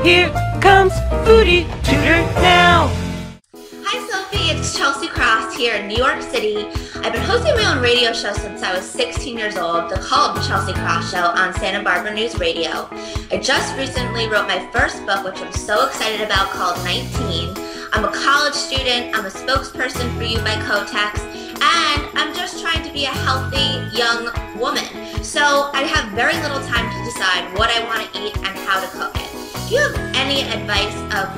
Here comes Foodie Tutor now! Hi Sophie, it's Chelsea Krost here in New York City. I've been hosting my own radio show since I was 16 years old, called The Chelsea Krost Show on Santa Barbara News Radio. I just recently wrote my first book, which I'm so excited about, called 19. I'm a college student, I'm a spokesperson for You by Kotex, and I'm just trying to be a healthy young woman. So I have very little time to decide what I want to eat and how to cook it. Do you have any advice of,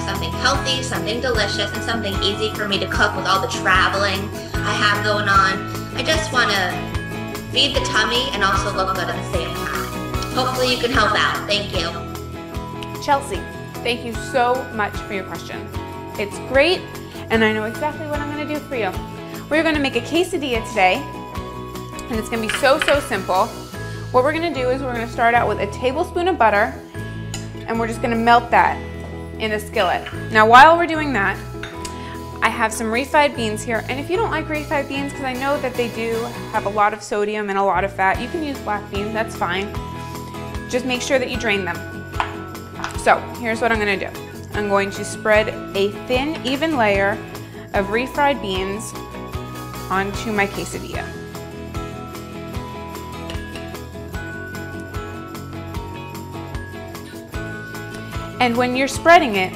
something healthy, something delicious, and something easy for me to cook with all the traveling I have going on? I just want to feed the tummy and also look good at the same time. Hopefully you can help out. Thank you. Chelsea, thank you so much for your question. It's great, and I know exactly what I'm going to do for you. We're going to make a quesadilla today, and it's going to be so simple. What we're going to do is we're going to start out with a tablespoon of butter, and we're just going to melt that in a skillet. Now while we're doing that, I have some refried beans here, and if you don't like refried beans, because I know that they do have a lot of sodium and a lot of fat, you can use black beans, that's fine. Just make sure that you drain them. So here's what I'm going to do. I'm going to spread a thin, even layer of refried beans onto my quesadilla. And when you're spreading it,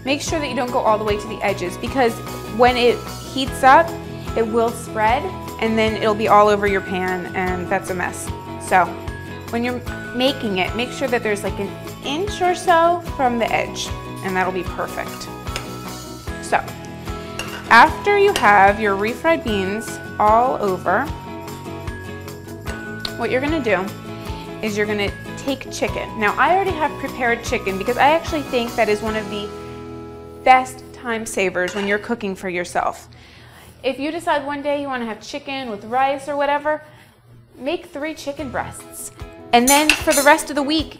make sure that you don't go all the way to the edges, because when it heats up, it will spread and then it'll be all over your pan, and that's a mess. So when you're making it, make sure that there's like an inch or so from the edge, and that'll be perfect. So after you have your refried beans all over, what you're gonna do is you're gonna take chicken. Now I already have prepared chicken because I actually think that is one of the best time savers when you're cooking for yourself. If you decide one day you want to have chicken with rice or whatever, make 3 chicken breasts. And then for the rest of the week,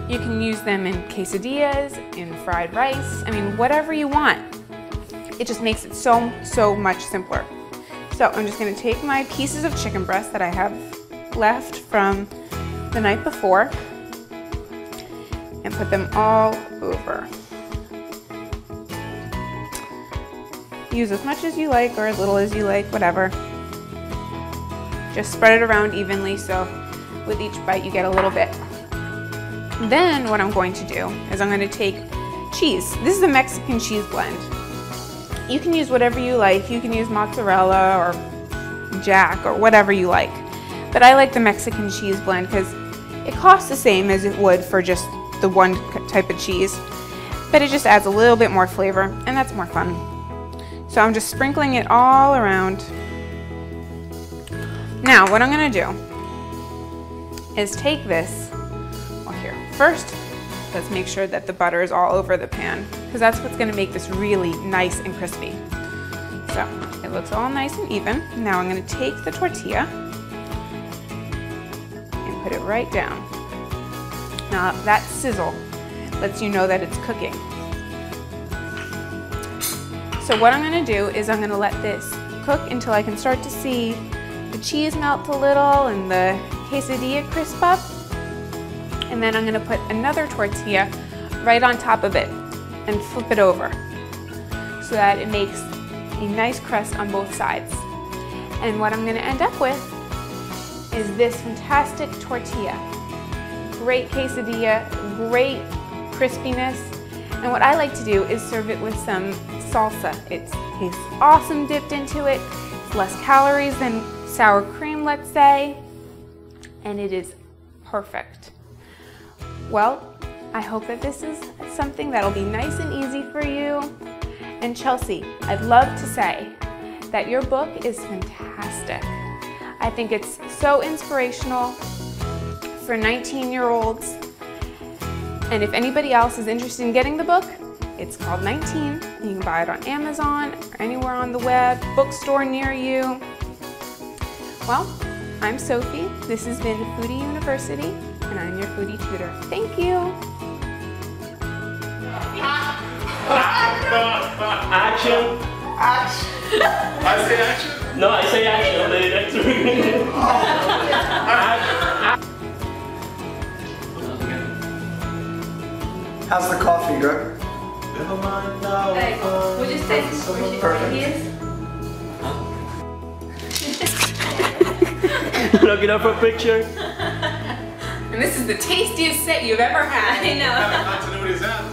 you can use them in quesadillas, in fried rice, I mean, whatever you want. It just makes it so much simpler. So I'm just going to take my pieces of chicken breast that I have left from the night before and put them all over. Use as much as you like or as little as you like, whatever. Just spread it around evenly so with each bite you get a little bit. Then what I'm going to do is I'm going to take cheese. This is a Mexican cheese blend. You can use whatever you like. You can use mozzarella or jack or whatever you like. But I like the Mexican cheese blend because it costs the same as it would for just the one type of cheese, but it just adds a little bit more flavor, and that's more fun. So I'm just sprinkling it all around. Now what I'm going to do is take this, well here, first let's make sure that the butter is all over the pan, because that's what's going to make this really nice and crispy. So it looks all nice and even. Now I'm going to take the tortilla and put it right down. Now that sizzle lets you know that it's cooking. So what I'm going to do is I'm going to let this cook until I can start to see the cheese melt a little and the quesadilla crisp up. And then I'm going to put another tortilla right on top of it and flip it over so that it makes a nice crust on both sides. And what I'm going to end up with is this fantastic tortilla. Great quesadilla, great crispiness. And what I like to do is serve it with some salsa. It tastes awesome dipped into it. It's less calories than sour cream, let's say, and it is perfect. Well, I hope that this is something that'll be nice and easy for you. And Chelsea, I'd love to say that your book is fantastic. I think it's so inspirational for 19-year-olds, And if anybody else is interested in getting the book, it's called 19. You can buy it on Amazon or anywhere on the web, bookstore near you. Well, I'm Sophie. This has been Foodie University, and I'm your foodie tutor. Thank you. Action. Action. I say action? No, I say action. How's the coffee, Greg? Hey, would you say Perfect. Look it up for a picture. And this is the tastiest set you've ever had. I know. Continuity's out.